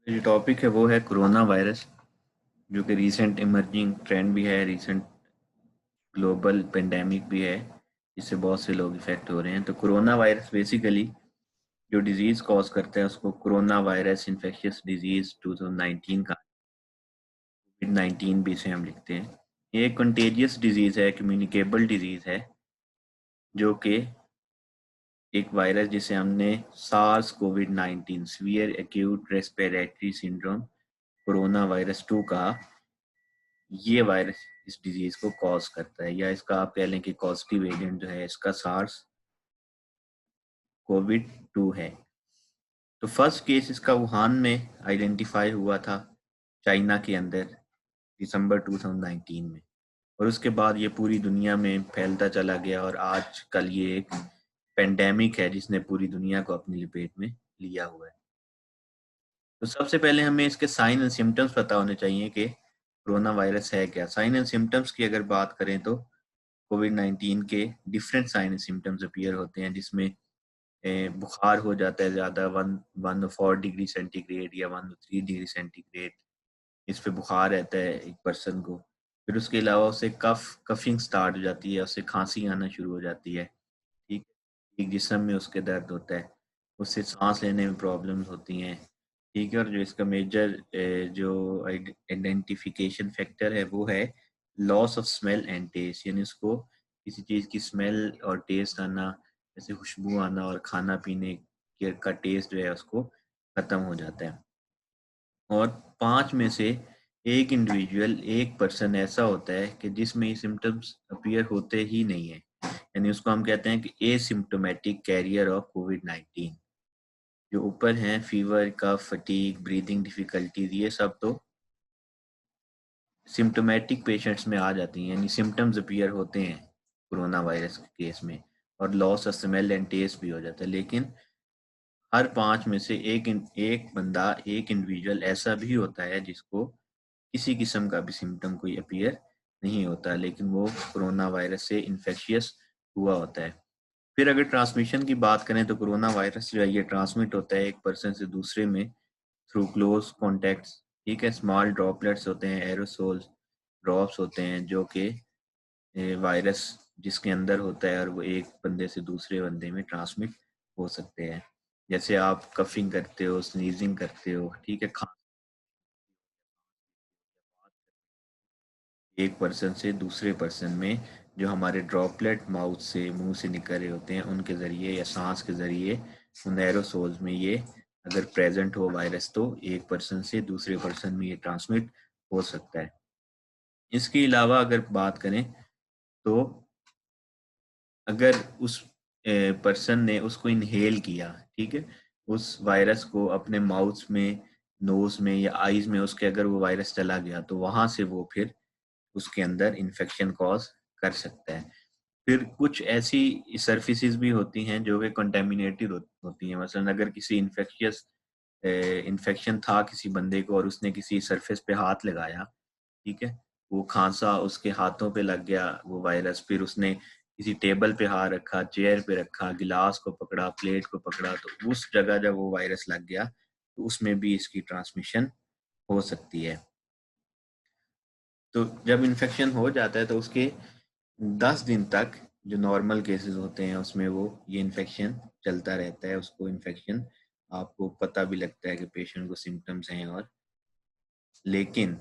जो टॉपिक है वो है कोरोना वायरस, जो कि रीसेंट इमर्जिंग ट्रेंड भी है, रीसेंट ग्लोबल पेंडेमिक भी है, जिससे बहुत से लोग इफेक्ट हो रहे हैं। तो कोरोना वायरस बेसिकली जो डिजीज कॉज करता है उसको कोरोना वायरस इन्फेक्शियस डिजीज 2019 का कोविड-19 भी इसे हम लिखते हैं। ये एक कंटेजियस डिजीज है, कम्युनिकेबल डिजीज है, जो कि एक वायरस जिसे हमने सार्स कोविड-19 severe acute respiratory syndrome corona virus 2 कहा। ये वायरस इस डिजीज को कॉज करता है, या इसका आप कह लें कि कॉजेटिव एजेंट जो है इसका सार्स कोविड 2 है। तो फर्स्ट केस इसका वुहान में आइडेंटिफाई हुआ था, चाइना के अंदर, दिसंबर 2019 में। और उसके बाद ये पूरी दुनिया में फैलता चला गया और आज कल ये एक पेंडेमिक है जिसने पूरी दुनिया को अपनी लपेट में लिया हुआ है। तो सबसे पहले हमें इसके साइन एंड सिम्टम्स पता होने चाहिए कि कोरोना वायरस है क्या। साइन एंड सिम्टम्स की अगर बात करें तो कोविड-19 के different sign and symptoms appear होते हैं, जिसमें बुखार हो जाता है ज़्यादा, 114 डिग्री सेंटीग्रेड या 103 डिग्री सेंटीग्रेड, इस पे बुखार रहता है एक पर्सन को। फिर उसके अलावा उसे कफिंग स्टार्ट हो जाती है, उसे खांसी आना शुरू हो जाती है, ठीक है। एक जिस्म में उसके दर्द होता है, उससे सांस लेने में प्रॉब्लम्स होती हैं, ठीक है। और जो इसका मेजर जो आइडेंटिफिकेशन फैक्टर है वो है loss of smell and taste, यानी उसको किसी चीज़ की स्मेल और टेस्ट आना, जैसे खुशबू आना, और खाना पीने का टेस्ट जो है उसको ख़त्म हो जाता है। और 5 में से एक इंडिविजुअल, एक पर्सन ऐसा होता है कि जिसमें ये सिम्टम्स अपीयर होते ही नहीं है, यानी उसको हम कहते हैं कि एसिम्प्टोमेटिक कैरियर ऑफ कोविड-19। जो ऊपर हैं फीवर, कफ, फटीग, ब्रीदिंग डिफिकल्टीज, ये सब तो सिम्टोमेटिक पेशेंट्स में आ जाती हैं, यानी सिम्टम्स अपीयर होते हैं कोरोना वायरस के केस में, और loss of smell and taste भी हो जाता है। लेकिन हर 5 में से एक बंदा, एक इंडिविजुअल ऐसा भी होता है जिसको किसी किस्म का भी सिम्टम कोई अपीयर नहीं होता, लेकिन वो कोरोना वायरस से इन्फेक्शियस हुआ होता है। फिर अगर ट्रांसमिशन की बात करें तो कोरोना वायरस जो है ये ट्रांसमिट होता है एक पर्सन से दूसरे में थ्रू क्लोज कॉन्टैक्ट्स, ठीक है। स्मॉल ड्रॉपलेट्स होते हैं, एरोसोल्स ड्रॉप्स होते हैं, जो कि वायरस जिसके अंदर होता है और वो एक बंदे से दूसरे बंदे में ट्रांसमिट हो सकते हैं। जैसे आप कफिंग करते हो, स्नीजिंग करते हो, ठीक है, एक पर्सन से दूसरे पर्सन में जो हमारे ड्रॉपलेट माउथ से, मुंह से निकल रहे होते हैं, उनके ज़रिए या सांस के ज़रिए उन एरोसोल्स में ये अगर प्रेजेंट हो वायरस, तो एक पर्सन से दूसरे पर्सन में ये ट्रांसमिट हो सकता है। इसके अलावा अगर बात करें तो अगर उस पर्सन ने उसको इनहेल किया, ठीक है, उस वायरस को अपने माउथ में, नोज में या आईज में उसके अगर वो वायरस चला गया, तो वहां से वो फिर उसके अंदर इन्फेक्शन कॉज कर सकता है। फिर कुछ ऐसी सर्फिसेज भी होती हैं जो कि कंटेमिनेटेड होती हैं। मसलन अगर किसी इन्फेक्शियस इन्फेक्शन था किसी बंदे को और उसने किसी सरफेस पे हाथ लगाया, ठीक है, वो खांसा, उसके हाथों पे लग गया वो वायरस, फिर उसने किसी टेबल पे हाथ रखा, चेयर पे रखा, गिलास को पकड़ा, प्लेट को पकड़ा, तो उस जगह जब वो वायरस लग गया तो उसमें भी इसकी ट्रांसमिशन हो सकती है। तो जब इन्फेक्शन हो जाता है तो उसके 10 दिन तक जो नॉर्मल केसेस होते हैं उसमें वो ये इन्फेक्शन चलता रहता है। उसको इन्फेक्शन आपको पता भी लगता है कि पेशेंट को सिम्टम्स हैं। और लेकिन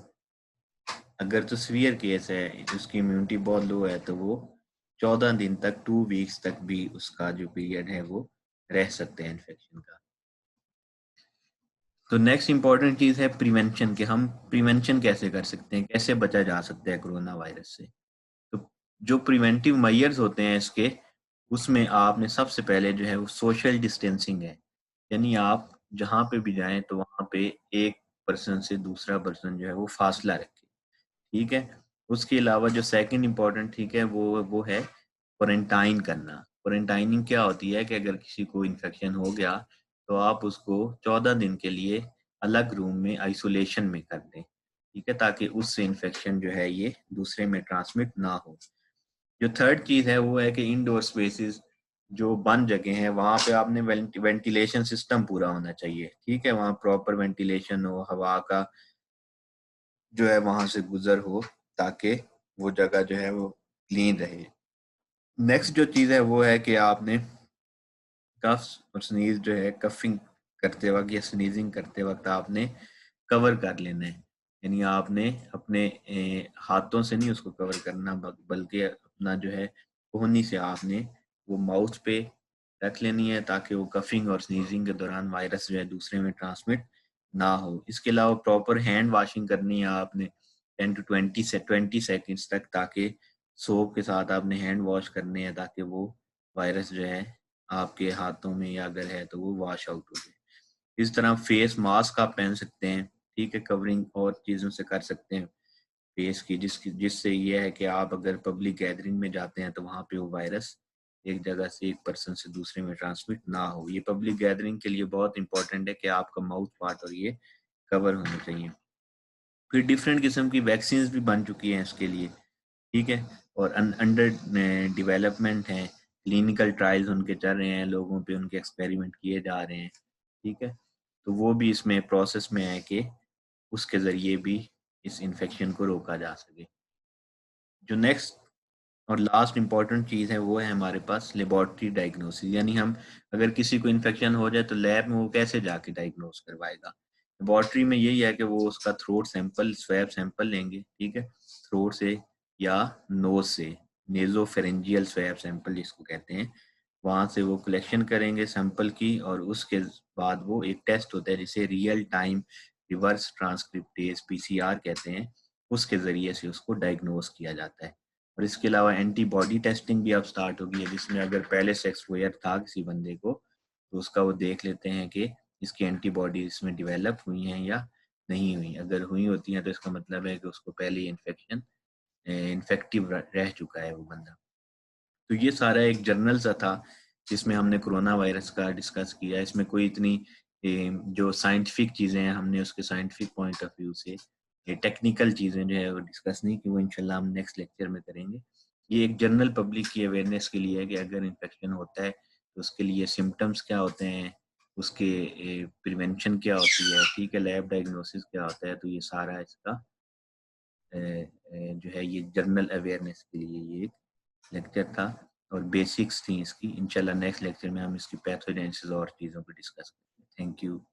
अगर तो सीवियर केस है, उसकी इम्यूनिटी बहुत लो है, तो वो 14 दिन तक, 2 वीक्स तक भी उसका जो पीरियड है वो रह सकते हैं इन्फेक्शन का। तो नेक्स्ट इंपॉर्टेंट चीज़ है प्रिवेंशन, कि हम प्रिवेंशन कैसे कर सकते हैं, कैसे बचा जा सकता है कोरोना वायरस से। तो जो प्रिवेंटिव मेजर्स होते हैं इसके, उसमें आपने सबसे पहले जो है वो सोशल डिस्टेंसिंग है, यानी आप जहाँ पे भी जाएं तो वहाँ पे एक पर्सन से दूसरा पर्सन जो है वो फासला रखें, ठीक है। उसके अलावा जो सेकंड इम्पोर्टेंट, ठीक है, वो है क्वारंटाइन करना। क्वारंटाइनिंग क्या होती है कि अगर किसी को इन्फेक्शन हो गया तो आप उसको 14 दिन के लिए अलग रूम में आइसोलेशन में कर दें, ठीक है, ताकि उससे इन्फेक्शन जो है ये दूसरे में ट्रांसमिट ना हो। जो थर्ड चीज़ है वो है कि इंडोर स्पेसेस जो बंद जगह है वहां पे आपने वेंटिलेशन सिस्टम पूरा होना चाहिए, ठीक है, वहां प्रॉपर वेंटिलेशन हो, हवा का जो है वहां से गुजर हो, ताकि वो जगह जो है वो क्लीन रहे। नेक्स्ट जो चीज़ है वो है कि आपने कफ्स और स्नीज जो है कफिंग करते वक्त या स्नीजिंग करते वक्त आपने कवर कर लेना है। यानी आपने अपने हाथों से नहीं उसको कवर करना, बल्कि अपना जो है कोहनी से आपने वो माउथ पे रख लेनी है, ताकि वो कफिंग और स्नीजिंग के दौरान वायरस जो है दूसरे में ट्रांसमिट ना हो। इसके अलावा प्रॉपर हैंड वॉशिंग करनी है आपने 10 से 20 सेकेंड्स तक, ताकि सोप के साथ आपने हैंड वॉश करने हैं, ताकि वो वायरस जो है आपके हाथों में या अगर है तो वो वॉश आउट हो जाए। इस तरह फेस मास्क आप पहन सकते हैं, ठीक है, कवरिंग और चीज़ों से कर सकते हैं फेस की, जिससे ये है कि आप अगर पब्लिक गैदरिंग में जाते हैं तो वहाँ पे वो वायरस एक जगह से एक पर्सन से दूसरे में ट्रांसमिट ना हो। ये पब्लिक गैदरिंग के लिए बहुत इंपॉर्टेंट है कि आपका माउथ पार्ट और ये कवर होने चाहिए। फिर डिफरेंट किस्म की वैक्सीन भी बन चुकी हैं इसके लिए, ठीक है, और अंडर डेवलपमेंट हैं, क्लिनिकल ट्रायल्स उनके चल रहे हैं, लोगों पे उनके एक्सपेरिमेंट किए जा रहे हैं, ठीक है, तो वो भी इसमें प्रोसेस में है कि उसके ज़रिए भी इस इन्फेक्शन को रोका जा सके। जो नेक्स्ट और लास्ट इम्पॉर्टेंट चीज़ है वो है हमारे पास लेबॉर्ट्री डायग्नोसिस, यानी हम अगर किसी को इन्फेक्शन हो जाए तो लैब में वो कैसे जाके डायग्नोस करवाएगा। लेबॉर्ट्री में यही है कि वो उसका थ्रोट सैंपल, स्वैब सैंपल लेंगे, ठीक है, थ्रोट से या नोज से, नेजोफेरेंजियल स्वैब सैंपल जिसको कहते हैं, वहाँ से वो कलेक्शन करेंगे सैंपल की, और उसके बाद वो एक टेस्ट होता है जिसे real time reverse transcriptase PCR कहते हैं, उसके ज़रिए से उसको डायग्नोस किया जाता है। और इसके अलावा एंटीबॉडी टेस्टिंग भी अब स्टार्ट हो गई है, जिसमें अगर पहले से एक्सपोजर था किसी बंदे को तो उसका वो देख लेते हैं कि इसकी एंटीबॉडी इसमें डिवेलप हुई हैं या नहीं हुई। अगर हुई होती हैं तो इसका मतलब है कि उसको पहले ही इन्फेक्टिव रह चुका है वो बंदा। तो ये सारा एक जर्नल सा था जिसमें हमने कोरोना वायरस का डिस्कस किया। इसमें कोई इतनी जो साइंटिफिक चीज़ें हैं हमने उसके साइंटिफिक पॉइंट ऑफ व्यू से, ये टेक्निकल चीज़ें जो है वो डिस्कस नहीं की, वो इंशाल्लाह हम नेक्स्ट लेक्चर में करेंगे। ये एक जनरल पब्लिक की अवेयरनेस के लिए है कि अगर इन्फेक्शन होता है तो उसके लिए सिम्टम्स क्या होते हैं, उसके प्रिवेंशन क्या होती है, ठीक है, लैब डायग्नोसिस क्या होता है। तो ये सारा इसका जो है ये जनरल अवेयरनेस के लिए ये लेक्चर था और बेसिक्स थी इसकी। इंशाल्लाह नेक्स्ट लेक्चर में हम इसकी पैथोजेनेसिस और चीज़ों को डिस्कस करेंगे। Thank you.